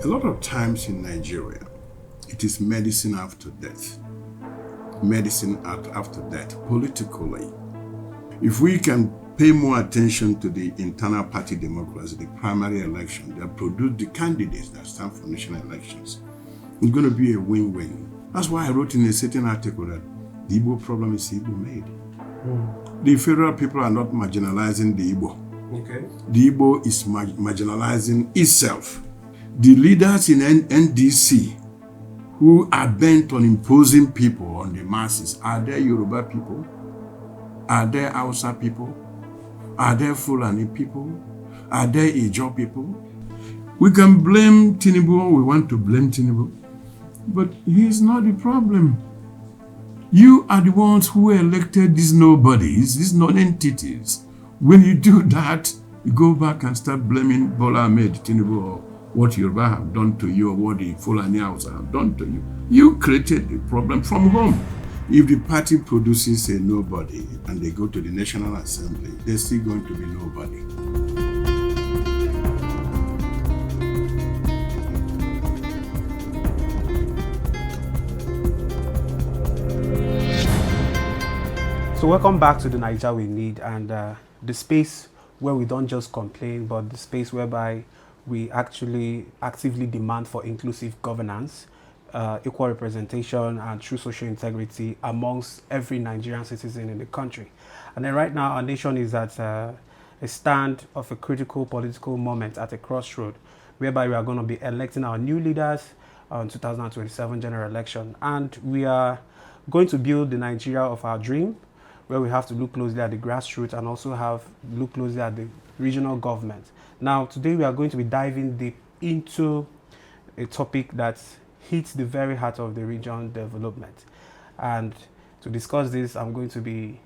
A lot of times in Nigeria, it is medicine after death. Medicine after death, politically. If we can pay more attention to the internal party democracy, the primary election that produce the candidates that stand for national elections, it's going to be a win-win. That's why I wrote in a certain article that the Igbo problem is Igbo made. The federal people are not marginalizing the Igbo. Okay. The Igbo is marginalizing itself. The leaders in NDC who are bent on imposing people on the masses, are they Yoruba people? Are they Hausa people? Are they Fulani people? Are they Ijaw people? We can blame Tinubu when we want to blame Tinubu, but he's not the problem. You are the ones who elected these nobodies, these non-entities. When you do that, you go back and start blaming Bola Ahmed Tinubu or what Yoruba have done to you or what the Fulani Hausa have done to you. You created the problem from home. If the party produces a nobody and they go to the National Assembly, they're still going to be nobody. So welcome back to the Naija We Need, and the space where we don't just complain, but the space whereby we actually actively demand for inclusive governance, equal representation, and true social integrity amongst every Nigerian citizen in the country. And then right now, our nation is at a stand of a critical political moment at a crossroad, whereby we are going to be electing our new leaders on 2027 general election. And we are going to build the Nigeria of our dream, where we have to look closely at the grassroots and also look closely at the regional government. Now, today we are going to be diving deep into a topic that hits the very heart of the region development. And to discuss this, I'm going to be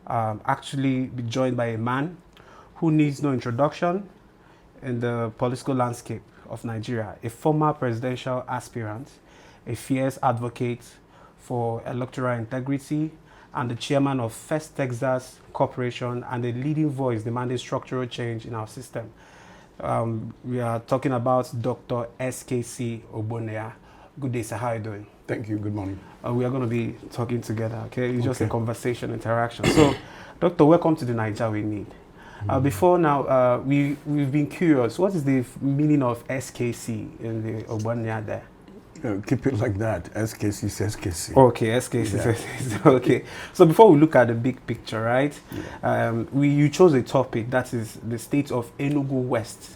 actually be joined by a man who needs no introduction in the political landscape of Nigeria, a former presidential aspirant, a fierce advocate for electoral integrity, and the chairman of First Texas Corporation, and a leading voice demanding structural change in our system. We are talking about Dr. SKC Ogbonnia. Good day, sir. How are you doing? Thank you. Good morning. We are going to be talking together, okay? It's just a conversation, interaction. So, Doctor, welcome to the Naija We Need. Before now, we've been curious. What is the meaning of SKC in the Ogbonnia there? Keep it like that. SKC is SKC. Okay, SKC is SKC. Okay. So before we look at the big picture, right? Yeah. You chose a topic that is the state of Enugu West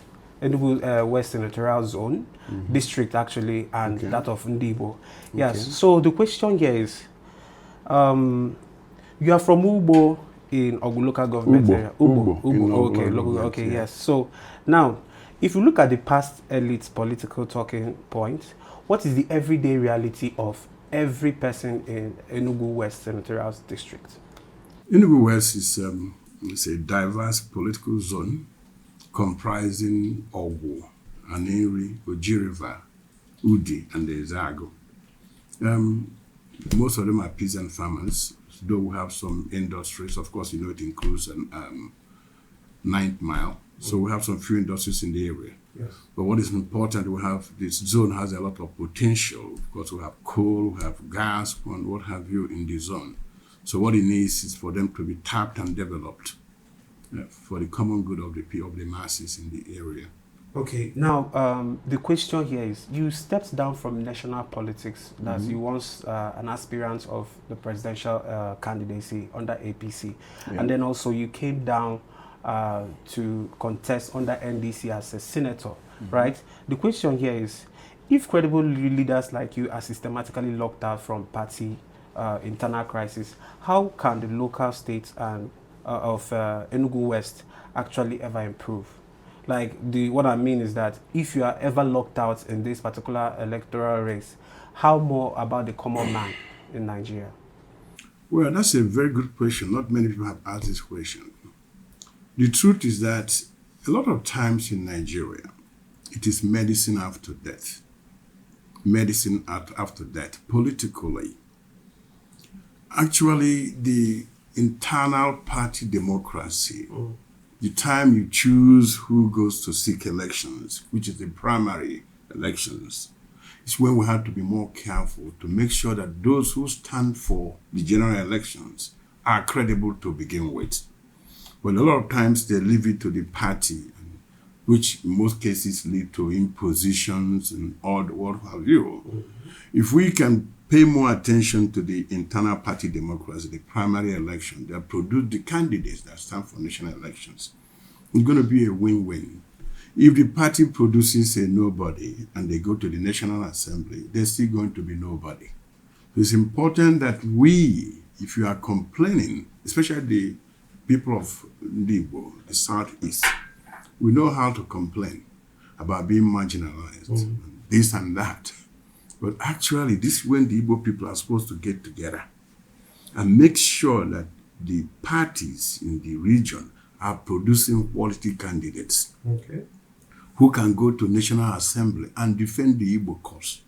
Senatorial Zone, district actually, and that of Ndigbo. Yes. So the question here is, you are from Ubo in Ogun local government area. Ubo. Okay. Yes. So now, if you look at the past elite's political talking point, what is the everyday reality of every person in Enugu West Senatorial District? Enugu West is a diverse political zone comprising Owo, Aneri, Oji River, Udi, and the Ezago. Most of them are peasant farmers, though we have some industries. Of course, you know, it includes Ninth Mile. So we have some few industries in the area. Yes. But what is important, this zone has a lot of potential. Of course, we have coal, we have gas, and what have you in the zone. So what it needs is for them to be tapped and developed for the common good of the masses in the area. Okay, now the question here is, you stepped down from national politics as you once an aspirant of the presidential candidacy under APC, and then also you came down to contest under NDC as a senator, right? The question here is, if credible leaders like you are systematically locked out from party internal crisis, how can the local states and of Enugu West actually ever improve? Like, what I mean is that if you are ever locked out in this particular electoral race, how more about the common man in Nigeria? Well, that's a very good question. Not many people have asked this question. The truth is that a lot of times in Nigeria, it is medicine after death. Medicine after death, politically. Actually, the internal party democracy, the time you choose who goes to seek elections, which is the primary elections, it's when we have to be more careful to make sure that those who stand for the general elections are credible to begin with. But a lot of times they leave it to the party, which in most cases lead to impositions and all what have you. Mm-hmm. If we can pay more attention to the internal party democracy, the primary election that produce the candidates that stand for national elections, it's going to be a win-win. If the party produces a nobody and they go to the National Assembly, they're still going to be nobody. So it's important that we, if you are complaining, especially the people of Ndigbo, the Southeast, we know how to complain about being marginalized, this and that. But actually, this is when the Igbo people are supposed to get together and make sure that the parties in the region are producing quality candidates who can go to National Assembly and defend the Igbo cause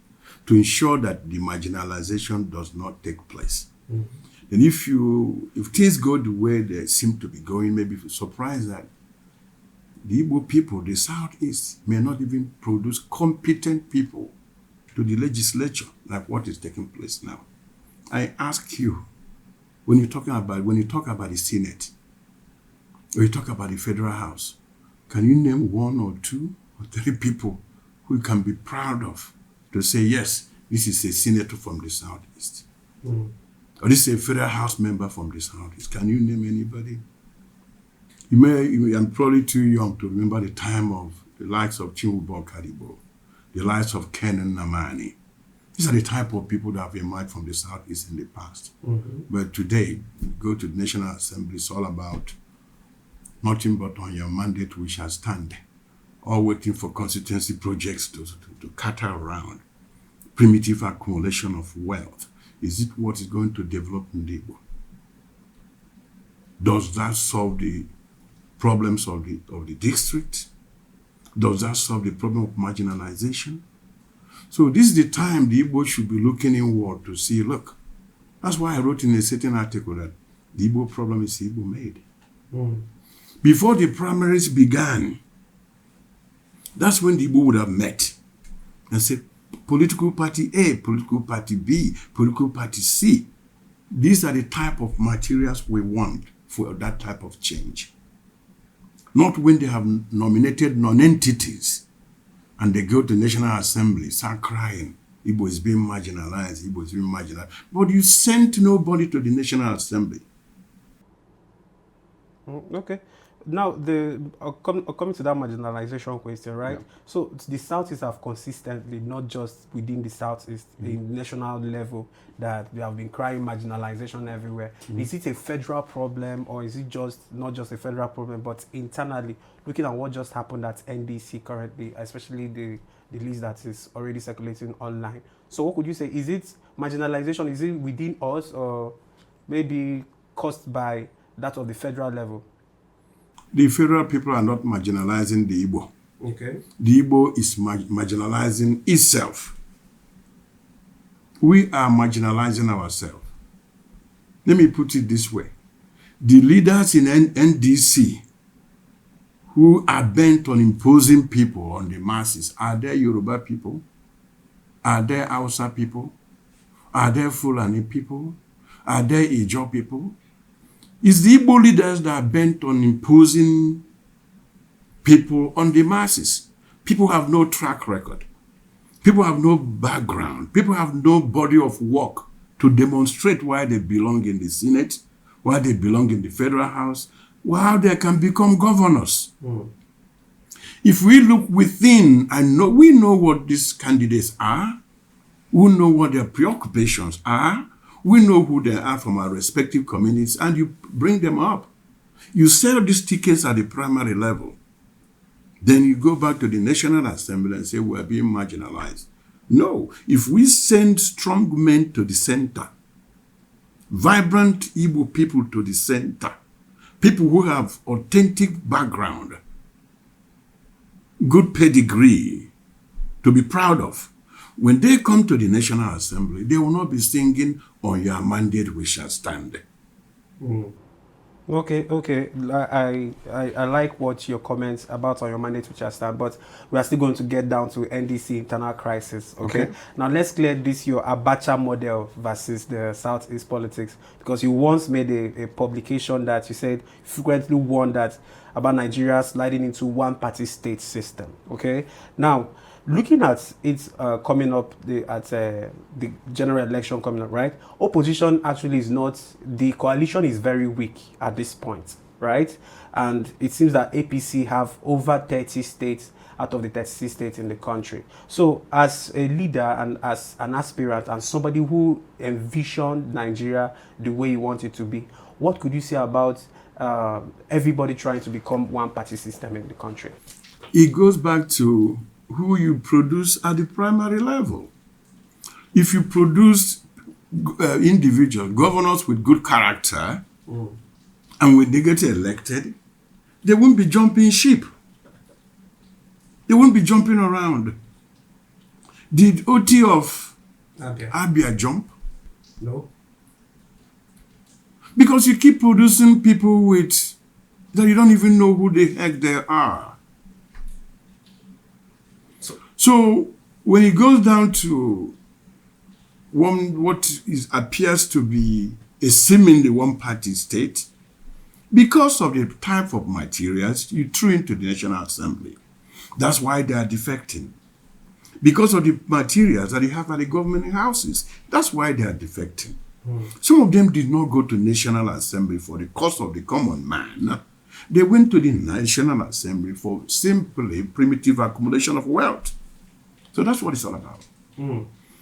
to ensure that the marginalization does not take place. And if things go the way they seem to be going, maybe you're surprised that the Igbo people, the Southeast, may not even produce competent people to the legislature like what is taking place now. I ask you, when you talk about the Senate, or you talk about the Federal House, can you name one or two or three people who you can be proud of to say, yes, this is a senator from the Southeast? Or this is a Federal House member from the Southeast? Can you name anybody? I'm probably too young to remember the time of the likes of Chinwubo Kadibo, the likes of Ken and Namani. These are the type of people that have emerged from the Southeast in the past. But today, go to the National Assembly, it's all about nothing but on your mandate we shall stand, or waiting for constituency projects to cater around. Primitive accumulation of wealth. Is it what is going to develop Ndigbo? Does that solve the problems of the district? Does that solve the problem of marginalization? So this is the time the Igbo should be looking inward to see, look, that's why I wrote in a certain article that the Igbo problem is Igbo made. Before the primaries began, that's when the Igbo would have met and said, political party A, political party B, political party C. These are the type of materials we want for that type of change. Not when they have nominated non-entities and they go to National Assembly, start crying, Igbo is being marginalized, Igbo is being marginalized. But you sent nobody to the National Assembly. Okay. Now, coming to that marginalization question, right? Yeah. So the Southeast have consistently, not just within the Southeast, the national level, that they have been crying marginalization everywhere. Is it a federal problem, or is it just not just a federal problem, but internally, looking at what just happened at NDC currently, especially the list that is already circulating online? So what could you say? Is it marginalization? Is it within us, or maybe caused by that of the federal level? The federal people are not marginalizing the Igbo. The Igbo is marginalizing itself. We are marginalizing ourselves. Let me put it this way. The leaders in NDC who are bent on imposing people on the masses, are they Yoruba people? Are they Hausa people? Are they Fulani people? Are they Ijaw people? It's the Igbo leaders that are bent on imposing people on the masses. People have no track record. People have no background. People have no body of work to demonstrate why they belong in the Senate, why they belong in the Federal House, how they can become governors. If we look within and we know what these candidates are, we know what their preoccupations are, we know who they are from our respective communities, and you bring them up. You sell these tickets at the primary level. Then you go back to the National Assembly and say, we're being marginalized. No, if we send strong men to the center, vibrant Igbo people to the center, people who have authentic background, good pedigree to be proud of, when they come to the National Assembly, they will not be singing, on your mandate we shall stand. Okay. I like what your comments about on your mandate which I stand, but we are still going to get down to NDC internal crisis. Okay. Okay. Now let's clear this your Abacha model versus the Southeast politics, because you once made a publication that you said frequently warned that about Nigeria sliding into one party state system. Okay. Now looking at it coming up the general election coming up, right? Opposition actually is not, the coalition is very weak at this point, right? And it seems that APC have over 30 states out of the 36 states in the country. So as a leader and as an aspirant and somebody who envisioned Nigeria the way you want it to be, what could you say about everybody trying to become one party system in the country? It goes back to who you produce at the primary level. If you produce individual governors with good character, and when they get elected, they won't be jumping ship. They won't be jumping around. Did OT of Abia jump? No. Because you keep producing people with that you don't even know who the heck they are. So when it goes down to what appears to be a seemingly one-party state, because of the type of materials you threw into the National Assembly, that's why they are defecting. Because of the materials that you have at the government houses, that's why they are defecting. Some of them did not go to National Assembly for the cost of the common man. They went to the National Assembly for simply primitive accumulation of wealth. So that's what it's all about.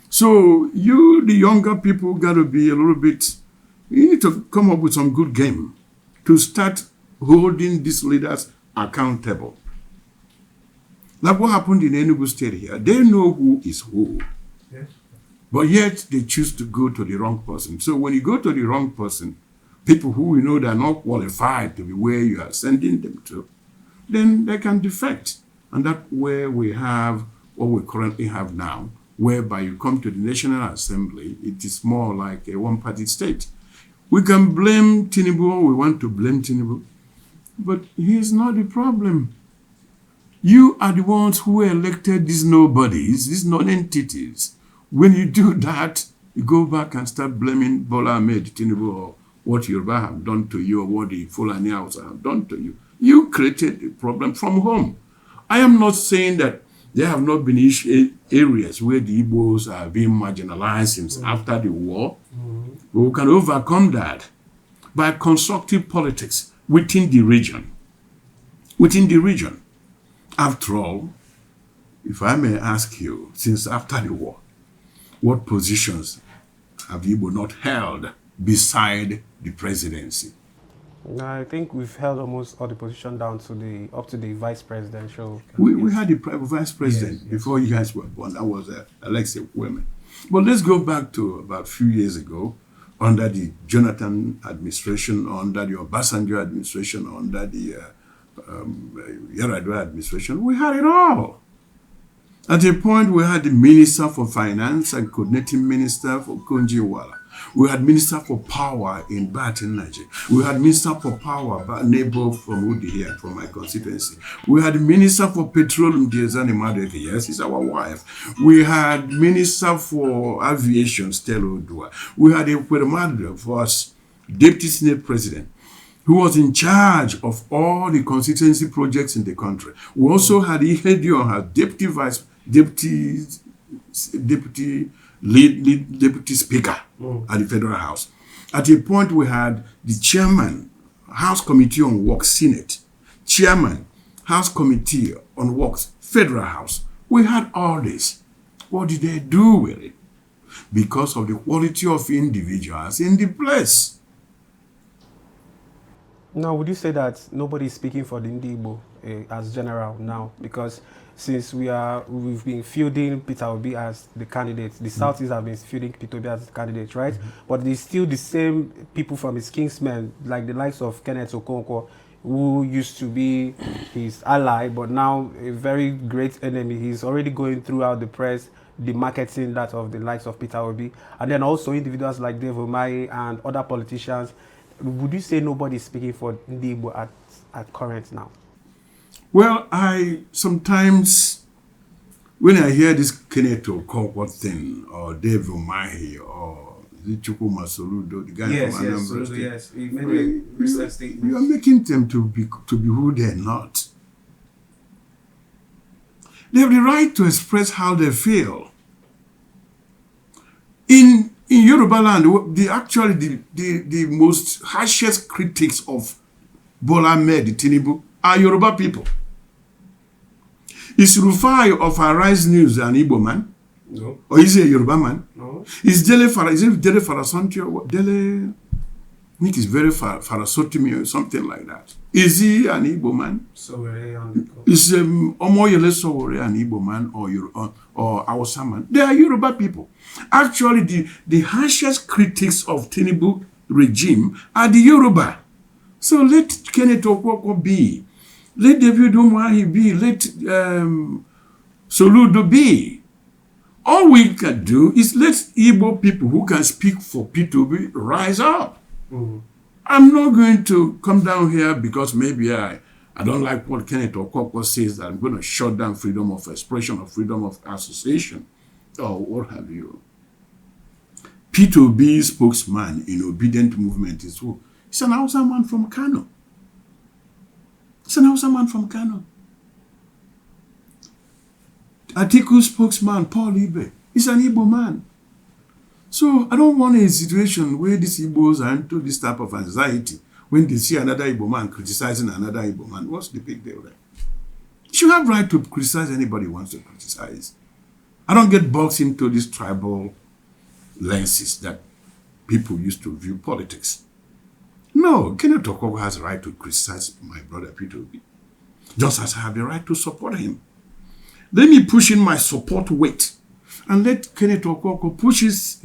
So you, the younger people, got to be a little bit, you need to come up with some good game to start holding these leaders accountable. Like what happened in Enugu State here. They know who is who. Yes. But yet they choose to go to the wrong person. So when you go to the wrong person, people who you know they are not qualified to be where you are sending them to, then they can defect. And that's where we have what we currently have now, whereby you come to the National Assembly, it is more like a one-party state. We can blame Tinubu, we want to blame Tinubu, but he is not the problem. You are the ones who elected these nobodies, these non-entities. When you do that, you go back and start blaming Bola Ahmed Tinubu or what Yoruba have done to you or what the Fulani Hausa have done to you. You created a problem from home. I am not saying that there have not been areas where the Igbos are being marginalized since after the war. But we can overcome that by constructive politics within the region. Within the region. After all, if I may ask you, since after the war, what positions have Igbo not held beside the presidency? I think we've held almost all the position down to up to the vice presidential. We had the vice president before you guys were born. That was Alexei Women. But let's go back to about a few years ago, under the Jonathan administration, under the Obasanjo administration, under the Yar'Adua administration. We had it all. At a point, we had the Minister for Finance and coordinating minister for Konjiwala. We had Minister for Power in Baton Nigeria. We had Minister for Power, neighbor from Udi here, from my constituency. We had Minister for Petroleum, Diezani Madeke, yes, he's our wife. We had Minister for Aviation, Stella Odua. We had Ekweremadu for us, Deputy Senate President, who was in charge of all the constituency projects in the country. We also had Ihedion, her deputy speaker at the Federal House. At a point, we had the chairman, House Committee on Works, Senate, chairman, House Committee on Works, Federal House. We had all this. What did they do with it? Because of the quality of individuals in the place. Now, would you say that nobody is speaking for the Ndigbo as general now? Because since we've been fielding Peter Obi as the candidate, the Southeast have been fielding Peter Obi as the candidate, right? But it's still the same people from his kingsmen, like the likes of Kenneth Okonkwo, who used to be his ally, but now a very great enemy. He's already going throughout the press, the marketing that of the likes of Peter Obi, and then also individuals like Dave Umahi and other politicians would you say nobody is speaking for Ndigbo at current now? Well, I sometimes, when I hear this Kenneth Okonkwo thing, or Dave Umahi, or Chukuma Soludo, the guy from Anambra State, yes, he made a recent statement. You are making them to be who they're not. They have the right to express how they feel. In Yoruba land, the most harshest critics of Bola Ahmed Tinubu are Yoruba people. Is Rufai of Arise News an Igbo man? No. Or is he a Yoruba man? No. Is Dele Farasantio? Dele, I think it's very Farasotimi or something like that. Is he an Igbo man? Is Omoyele Sowore an Igbo man or Hausa man? They are Yoruba people. Actually, the harshest critics of Tinubu regime are the Yoruba. So let Kenneth Okonkwo be. Let David Umahi be. Let Soludo be. All we can do is let Igbo people who can speak for P2B rise up. Mm-hmm. I'm not going to come down here because maybe I don't like what Kenneth Okonkwo says, that I'm going to shut down freedom of expression or freedom of association or what have you. P2B spokesman in Obedient Movement is who? He's an Hausa man from Kano. Atiku spokesman Paul Ibe is an Igbo man. So I don't want a situation where these Igbos are into this type of anxiety when they see another Igbo man criticizing another Igbo man. What's the big deal there? You should have right to criticize anybody who wants to criticize. I don't get boxed into these tribal lenses that people used to view politics. No, Kenneth Okonkwo has a right to criticize my brother P2B, just as I have the right to support him. Let me push in my support weight and let Kenneth Okonkwo push his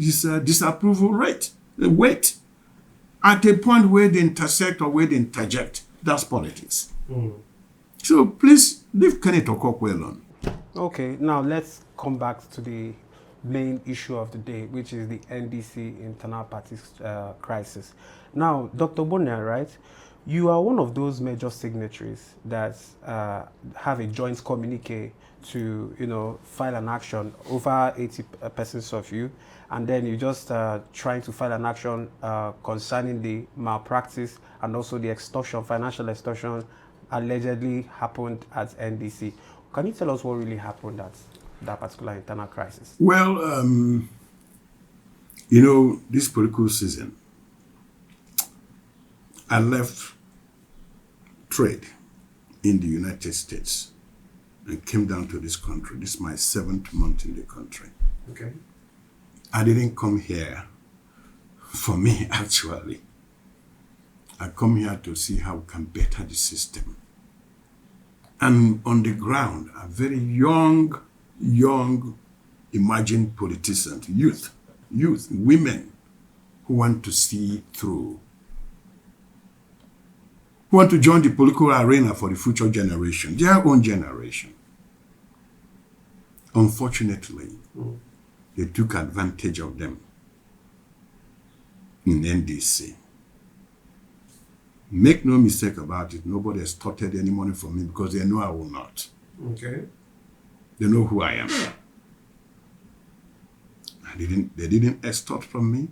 disapproval weight at a point where they intersect or where they interject. That's politics. Mm. So please leave Kenneth Okonkwo alone. Okay, now let's come back to the main issue of the day, which is the NDC internal party crisis. Now, Dr. Ogbonnia, right? You are one of those major signatories that have a joint communique to, file an action, over 80% of you, and then you just trying to file an action concerning the malpractice and also the extortion, financial extortion allegedly happened at NDC. Can you tell us what really happened at that particular internal crisis? Well, this political season, I left trade in the United States and came down to this country. This is my 7th month in the country. Okay. I didn't come here for me, actually. I come here to see how we can better the system. And on the ground, a very young, emerging politicians, youth, women who want to see through, who want to join the political arena for the future generation, their own generation. Unfortunately, they took advantage of them in NDC. Make no mistake about it, nobody extorted any money from me because they know I will not. Okay. They know who I am. They didn't extort from me.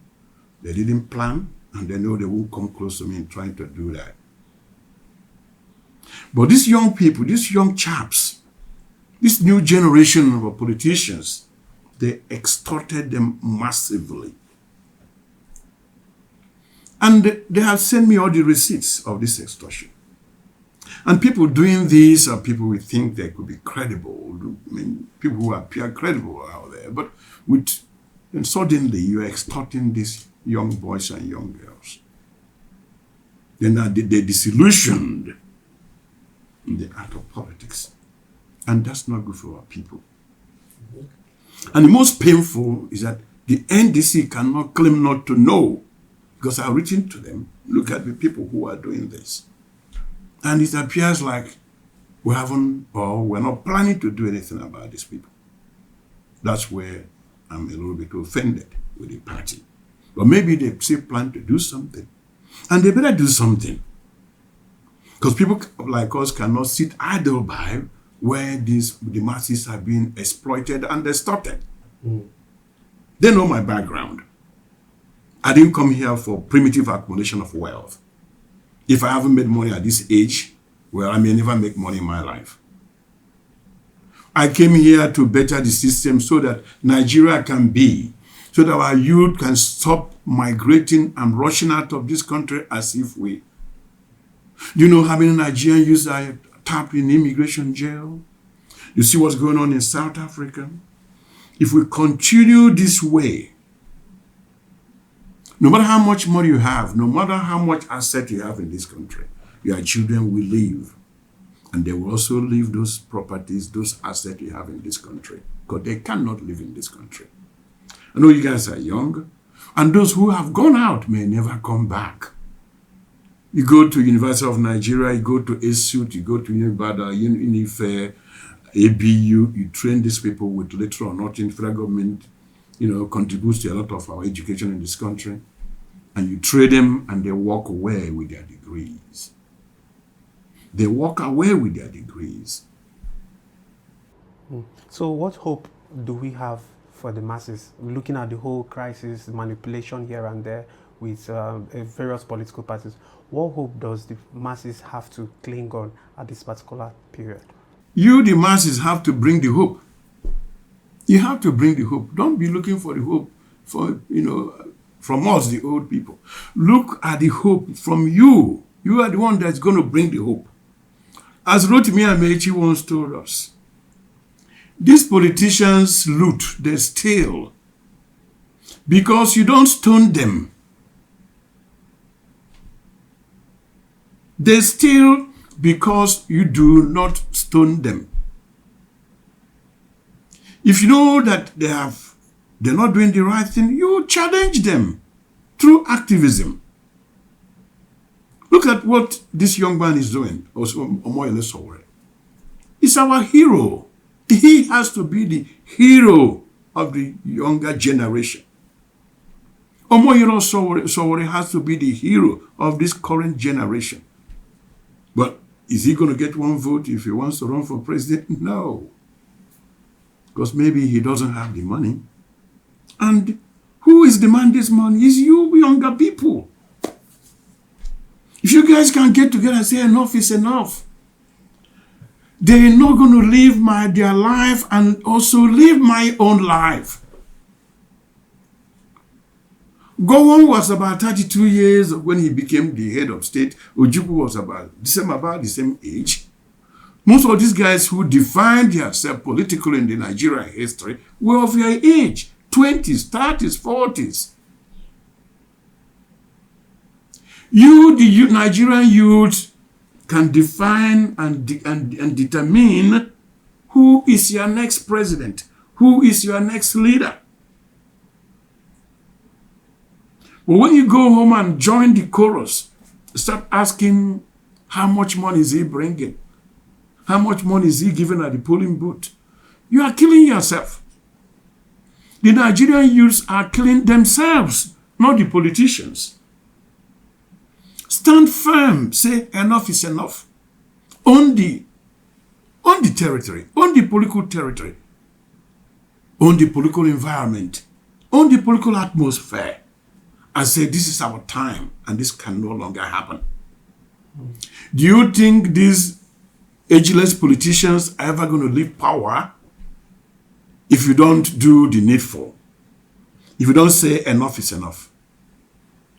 They didn't plan, and they know they won't come close to me in trying to do that. But these young people, these young chaps, this new generation of politicians, they extorted them massively. And they have sent me all the receipts of this extortion. And people doing this are people we think they could be credible. I mean, people who appear credible out there. But and suddenly you're extorting these young boys and young girls. Then they're disillusioned in the art of politics. And that's not good for our people. And the most painful is that the NDC cannot claim not to know, because I've written to them, look at the people who are doing this. And it appears like we're not planning to do anything about these people. That's where I'm a little bit offended with the party. But maybe they still plan to do something. And they better do something. Because people like us cannot sit idle by where the masses are being exploited and distorted. They know my background. I didn't come here for primitive accumulation of wealth. If I haven't made money at this age, well, I may never make money in my life. I came here to better the system so that Nigeria can be, so that our youth can stop migrating and rushing out of this country as if we. Do you know how many Nigerian youths are trapped in immigration jail? You see what's going on in South Africa? If we continue this way, no matter how much money you have, no matter how much asset you have in this country, your children will leave. And they will also leave those properties, those assets you have in this country, because they cannot live in this country. I know you guys are young, and those who have gone out may never come back. You go to University of Nigeria, you go to ASUT, you go to Unifair, ABU, you train these people with little or nothing. Federal government, contributes to a lot of our education in this country. And you train them and they walk away with their degrees. They walk away with their degrees. So what hope do we have for the masses? Looking at the whole crisis, manipulation here and there with various political parties, what hope does the masses have to cling on at this particular period? You, the masses, have to bring the hope. You have to bring the hope. Don't be looking for the hope from us, the old people. Look at the hope from you. You are the one that's going to bring the hope. As Rotimi Amechi once told us, these politicians loot, they steal, because you don't stone them. They steal because you do not stone them. If you know that they're not doing the right thing, you challenge them through activism. Look at what this young man is doing, Omoyele Sowore. He's our hero. He has to be the hero of the younger generation. Omoyele Sowore has to be the hero of this current generation. But is he going to get one vote if he wants to run for president? No. Because maybe he doesn't have the money. And who is demanding this money? Is you younger people. If you guys can get together and say enough is enough, they're not going to live their life and also live my own life. Gowon was about 32 years when he became the head of state. Ojukwu was about the same age. Most of these guys who defined themselves politically in the Nigerian history were of their age, 20s, 30s, 40s. You, the Nigerian youth, can define and determine who is your next president, who is your next leader. But when you go home and join the chorus, start asking how much money is he bringing? How much money is he giving at the polling booth? You are killing yourself. The Nigerian youths are killing themselves, not the politicians. Stand firm. Say enough is enough. On the territory, on the political territory, on the political environment, on the political atmosphere, and say this is our time and this can no longer happen. Do you think these ageless politicians are ever going to leave power if you don't do the needful? If you don't say enough is enough?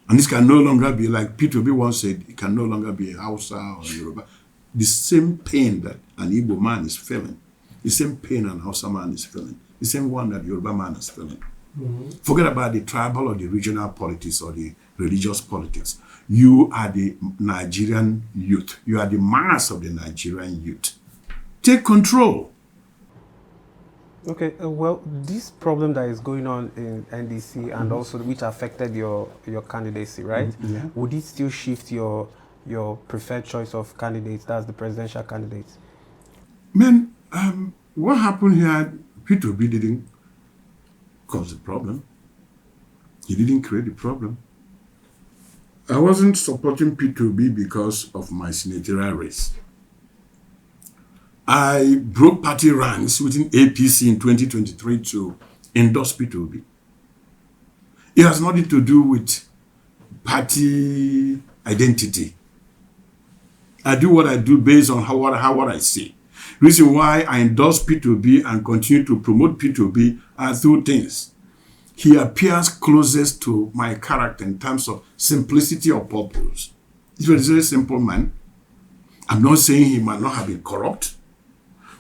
And this can no longer be, like Peter Obi once said, it can no longer be a Hausa or Yoruba. The same pain that an Igbo man is feeling, the same pain an Hausa man is feeling, the same one that the Yoruba man is feeling. Forget about the tribal or the regional politics or the religious politics. You are the Nigerian youth. You are the mass of the Nigerian youth. Take control. Okay, well, this problem that is going on in NDC and also which affected your candidacy, right? Yeah. Would it still shift your preferred choice of candidates, that's the presidential candidates? Man, what happened here, Peter Obi didn't cause the problem. He didn't create the problem. I wasn't supporting P2B because of my senatorial race. I broke party ranks within APC in 2023 to endorse P2B. It has nothing to do with party identity. I do what I do based on what I say. Reason why I endorse P2B and continue to promote P2B are two things. He appears closest to my character in terms of simplicity of purpose. He's a very simple man. I'm not saying he might not have been corrupt,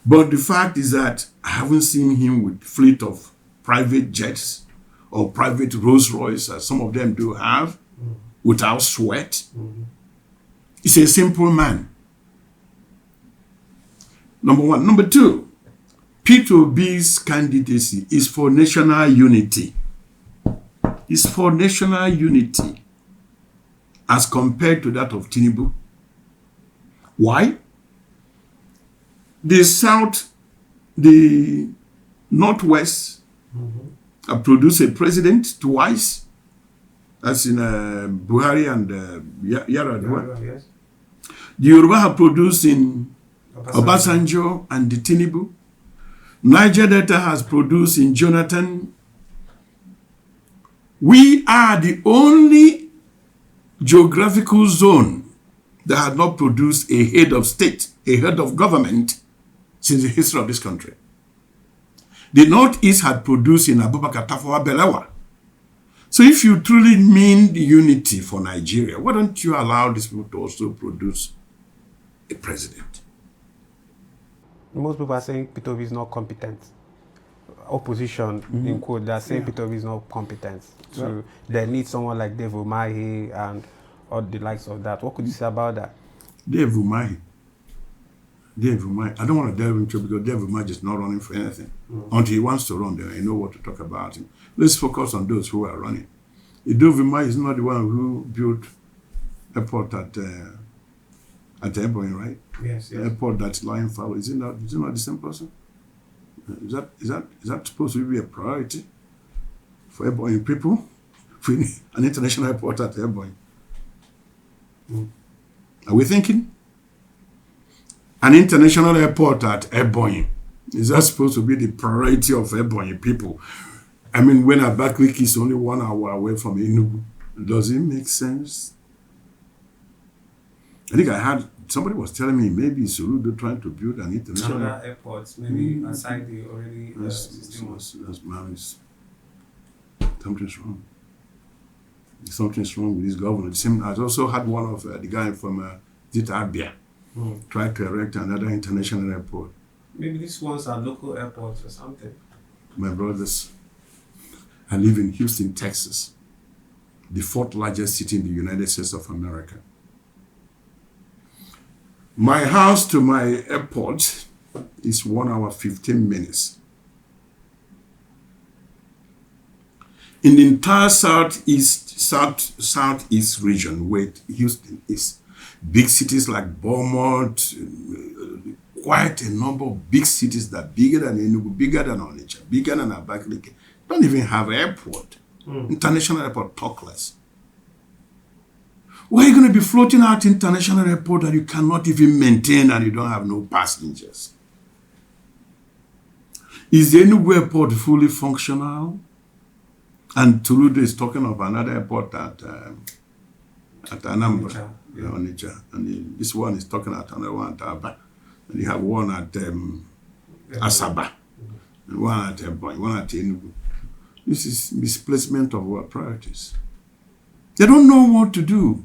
but the fact is that I haven't seen him with fleet of private jets or private Rolls Royce, as some of them do have, without sweat. He's a simple man. Number one. Number two, P2B's candidacy is for national unity. It's for national unity as compared to that of Ndigbo. Why? The South, the Northwest have produced a president twice. That's in Buhari and Yar'Adua. Yes. The Yoruba have produced in Obasanjo and the Ndigbo. Niger Delta has produced in Jonathan. We are the only geographical zone that has not produced a head of state, a head of government since the history of this country. The Northeast had produced in Abubakar Tafawa Balewa. So if you truly mean the unity for Nigeria, why don't you allow these people to also produce a president? Most people are saying P2B is not competent. Opposition, in quote, they are saying P2B is not competent. So they need someone like Dave Umahi and all the likes of that. What could you say about that? Dave Umahi. I don't want to delve into it because Dave Umahi is not running for anything. Until he wants to run, then I know what to talk about him. Let's focus on those who are running. Dave Umahi is not the one who built airport at Ebonyi, right? Yes. The airport that's lying foul. Is it not the same person? Is that supposed to be a priority for Ebonyi people? For an international airport at Ebonyi? Are we thinking? An international airport at Ebonyi, is that supposed to be the priority of Ebonyi people? I mean, when Abakaliki is only 1 hour away from Enugu, does it make sense? I think I had somebody was telling me maybe Soludo trying to build an international airports, maybe aside the already existing something's wrong. Something's wrong with this government. I also had one of the guy from Abia try to erect another international airport. Maybe these ones are local airports or something. My brothers, I live in Houston, Texas, the 4th largest city in the United States of America. My house to my airport is 1 hour, 15 minutes. In the entire southeast region where Houston is, big cities like Beaumont, quite a number of big cities that are bigger than Enugu, bigger than Onitsha, bigger than Abakaliki, don't even have an airport. International airport, talk less. Why are you going to be floating out international airport that you cannot even maintain and you don't have no passengers? Is the Enugu airport fully functional? And Tuludo is talking of another airport at Anambra, Onitsha. And this one is talking at another one at Aba. And you have one at Asaba, and one at Ebonyi, one at Enugu. This is misplacement of our priorities. They don't know what to do.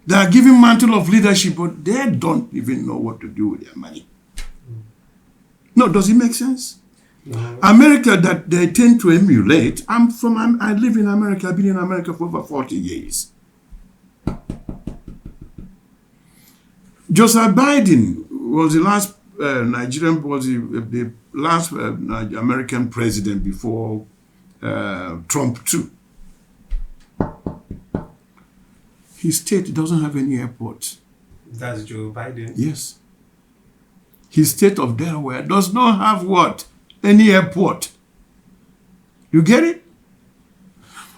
They are given mantle of leadership, but they don't even know what to do with their money. No, does it make sense? No. America that they tend to emulate. I live in America. I've been in America for over 40 years. Joseph Biden was the last the last American president before Trump too. His state doesn't have any airport. That's Joe Biden. Yes. His state of Delaware does not have what? Any airport. You get it?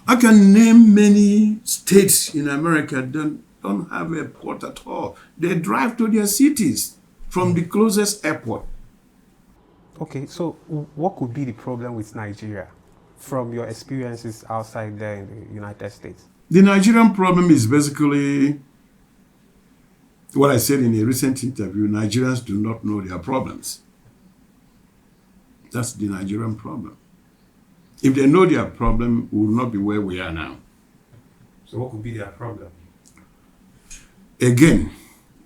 I can name many states in America that don't have a port at all. They drive to their cities from the closest airport. Okay, so what could be the problem with Nigeria from your experiences outside there in the United States? The Nigerian problem is basically what I said in a recent interview: Nigerians do not know their problems. That's the Nigerian problem. If they know their problem, we will not be where we are now. So what could be their problem? Again,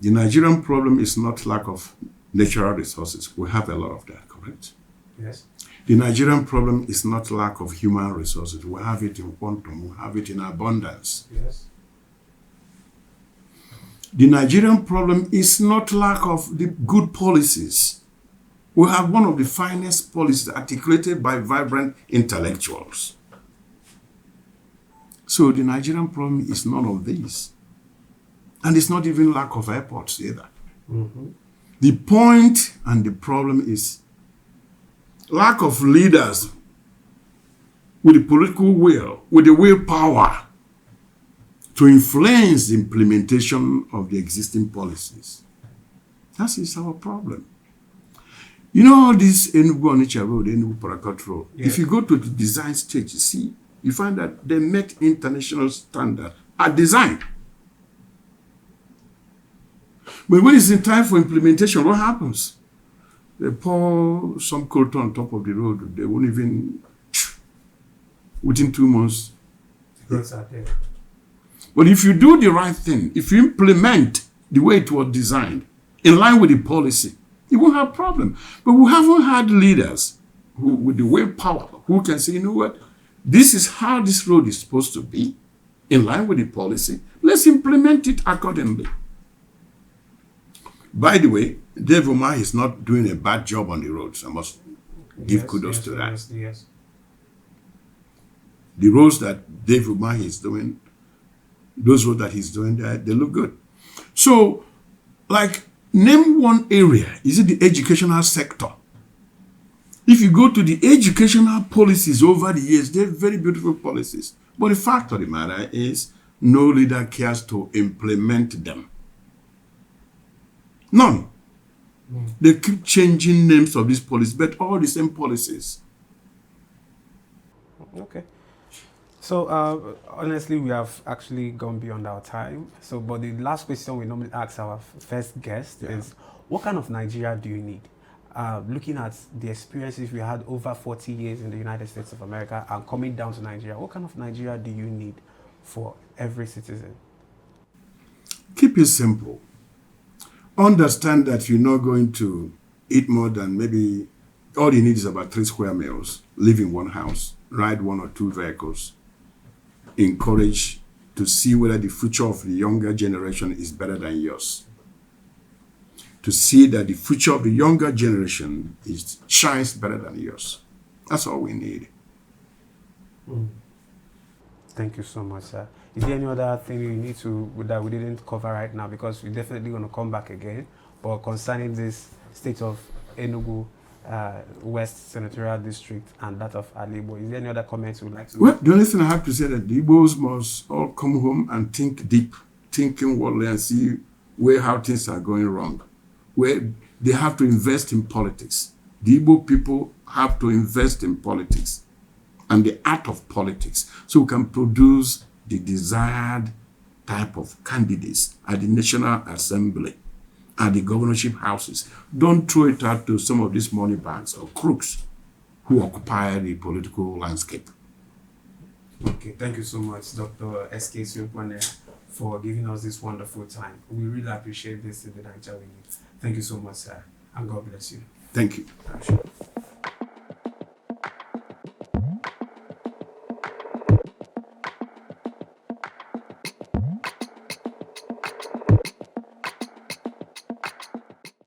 the Nigerian problem is not lack of natural resources. We have a lot of that, correct? Yes. The Nigerian problem is not lack of human resources. We have it in quantum. We have it in abundance. Yes. The Nigerian problem is not lack of the good policies. We have one of the finest policies articulated by vibrant intellectuals. So the Nigerian problem is none of these. And it's not even lack of airports either. Mm-hmm. The point and the problem is lack of leaders with the political will, with the willpower to influence the implementation of the existing policies. That is our problem. You know this Ndigbo Onitsha Road, Ndigbo Paracut Road. Yes. If you go to the design stage, you find that they met international standard at design. But when it's in time for implementation, what happens? They pour some coal on top of the road. They won't even, within 2 months. Roads are there. But if you do the right thing, if you implement the way it was designed, in line with the policy, you won't have a problem. But we haven't had leaders who, with the willpower, who can say, you know what, this is how this road is supposed to be, in line with the policy. Let's implement it accordingly. By the way, Dave Umahi is not doing a bad job on the roads. I must give kudos to that. Yes. The roads that Dave Umahi is doing, those roads that he's doing, they look good. So, like, name one area. Is it the educational sector? If you go to the educational policies over the years, they're very beautiful policies. But the fact of the matter is, no leader cares to implement them. None. They keep changing names of these policies, but all the same policies. Okay. So, honestly, we have actually gone beyond our time. So, but the last question we normally ask our first guest is, what kind of Nigeria do you need? Looking at the experiences we had over 40 years in the United States of America and coming down to Nigeria, what kind of Nigeria do you need for every citizen? Keep it simple. Understand that you're not going to eat more than maybe all you need is about 3 square meals, live in one house, ride 1 or 2 vehicles. Encourage to see whether the future of the younger generation is better than yours. To see that the future of the younger generation shines better than yours. That's all we need. Thank you so much, sir. Is there any other thing you need to that we didn't cover right now? Because we're definitely going to come back again. But concerning this state of Enugu West Senatorial District and that of Ndigbo, is there any other comments you would like to make? Well, the only thing I have to say is that the Igbos must all come home and think deep, think inwardly and see how things are going wrong. Where they have to invest in politics. The Igbo people have to invest in politics and the art of politics so we can produce the desired type of candidates at the National Assembly, at the governorship houses. Don't throw it out to some of these money bags or crooks who occupy the political landscape. Okay, thank you so much, Dr. SKC Ogbonnia, for giving us this wonderful time. We really appreciate this in the Naija We Need. Thank you so much, sir, and God bless you. Thank you.